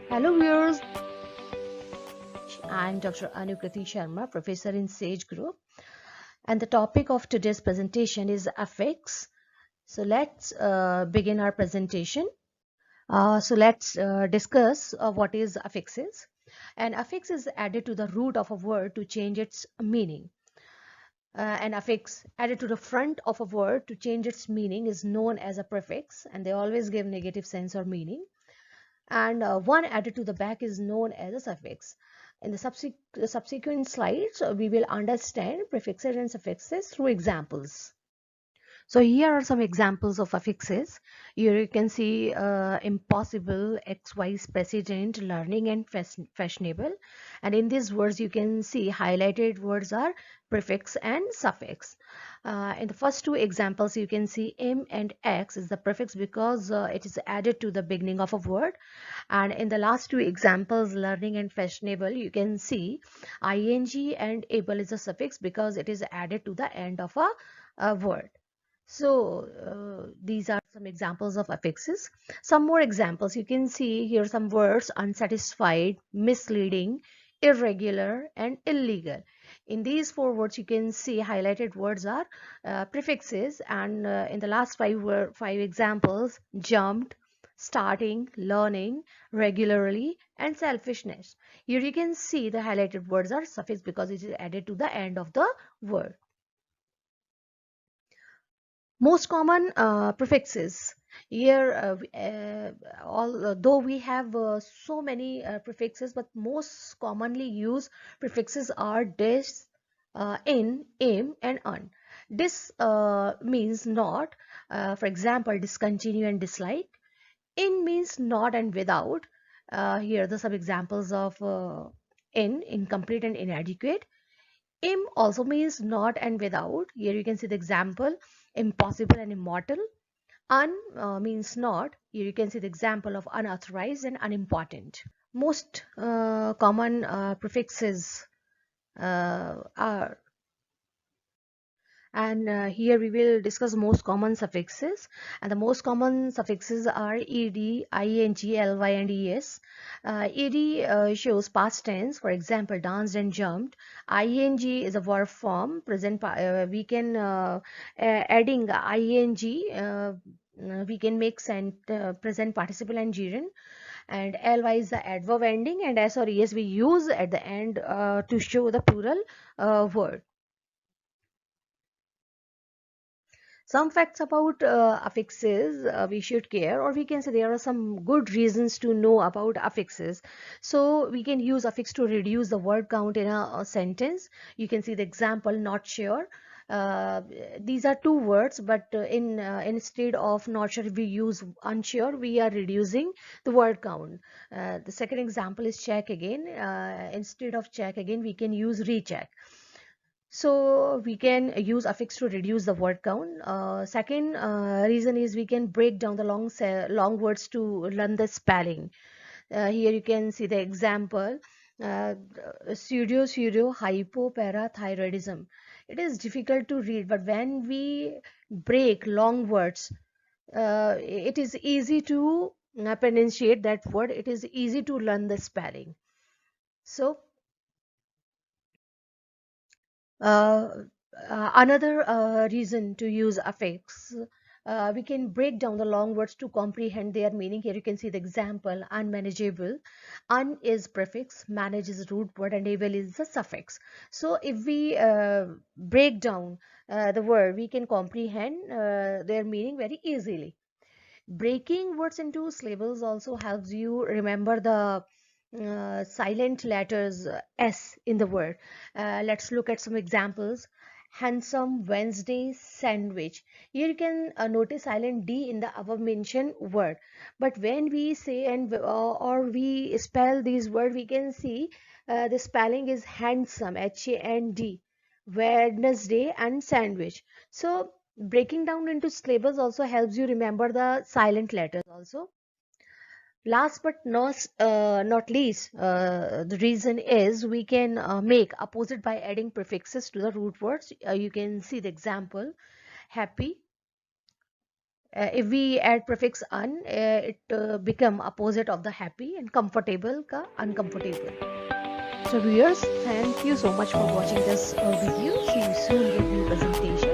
Hello viewers, I'm Dr. Anukriti Sharma, professor in SAGE Group, and the topic of today's presentation is affix. So let's begin our presentation. Let's discuss what is affixes. An affix is added to the root of a word to change its meaning. An affix added to the front of a word to change its meaning is known as a prefix, and they always give negative sense or meaning. And one added to the back is known as a suffix. In the subsequent slides, we will understand prefixes and suffixes through examples. So here are some examples of affixes. Here you can see impossible, XY, precedent, learning, and fashionable. And in these words, you can see highlighted words are prefix and suffix. In the first two examples, you can see M and X is the prefix because it is added to the beginning of a word. And in the last two examples, learning and fashionable, you can see ing and able is a suffix because it is added to the end of a word. So these are some examples of affixes. Some more examples. You can see here some words: unsatisfied, misleading, irregular, and illegal. In these four words, you can see highlighted words are prefixes, and in the last five examples: jumped, starting, learning, regularly, and selfishness. Here you can see the highlighted words are suffix because it is added to the end of the word. Most common prefixes here, although we have so many prefixes, but most commonly used prefixes are dis, in, im, and un. Dis means not, for example, discontinue and dislike. In means not and without. Here are some examples of in, incomplete and inadequate. Im also means not and without. Here you can see the example: impossible and immortal. Un means not. Here you can see the example of unauthorized and unimportant. Most common prefixes are, and here we will discuss most common suffixes, and the most common suffixes are ed, ing, ly, and es. Ed shows past tense, for example, danced and jumped. Ing is a verb form, we can adding ing, we can make present participle and gerund. And ly is the adverb ending, and s or es we use at the end to show the plural word. Some facts about affixes we should care, or we can say there are some good reasons to know about affixes. So we can use affix to reduce the word count in a sentence. You can see the example: not sure. These are two words, but instead of not sure, we use unsure. We are reducing the word count. The second example is check again. Instead of check again, we can use recheck. So we can use affix to reduce the word count. Second reason is we can break down the long words to learn the spelling. Here you can see the example: uh, pseudo hypoparathyroidism. It is difficult to read, but when we break long words, it is easy to pronunciate that word. It is easy to learn the spelling. So Uh, another reason to use affix, we can break down the long words to comprehend their meaning. Here you can see the example: unmanageable. Un is prefix, manage is root word, and able is the suffix. So if we break down the word, we can comprehend their meaning very easily. Breaking words into syllables also helps you remember the silent letters S in the word. Let's look at some examples. Handsome, Wednesday, sandwich. Here you can notice silent D in the above mentioned word. But when we say or we spell these words, we can see the spelling is handsome, H-A-N-D, Wednesday, and sandwich. So breaking down into syllables also helps you remember the silent letters also. Last but not least, the reason is we can make opposite by adding prefixes to the root words. You can see the example: happy, If we add prefix un, it become opposite of the happy, and comfortable ka uncomfortable. So viewers, thank you so much for watching this video. See you soon with new presentation.